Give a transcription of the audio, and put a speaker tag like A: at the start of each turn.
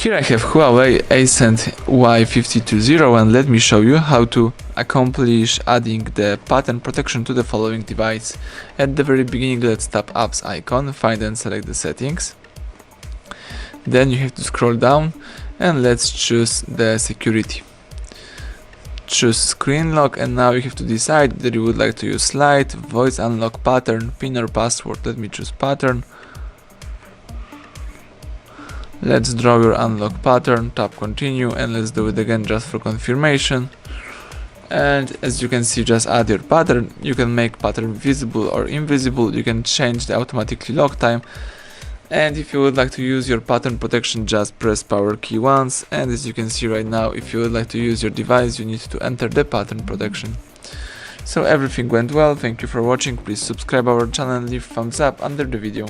A: Here I have HUAWEI Ascend Y520 and let me show you how to accomplish adding the pattern protection to the following device. At the very beginning, let's tap apps icon, find and select the settings. Then you have to scroll down and let's choose the security. Choose screen lock, and now you have to decide that you would like to use slide, voice unlock, pattern, pin or password. Let me choose pattern. Let's draw your unlock pattern, tap continue, and let's do it again just for confirmation. And as you can see, just add your pattern. You can make pattern visible or invisible. You can change the automatically lock time. And if you would like to use your pattern protection, just press power key once. And as you can see right now, if you would like to use your device, you need to enter the pattern protection. So everything went well. Thank you for watching. Please subscribe our channel and leave thumbs up under the video.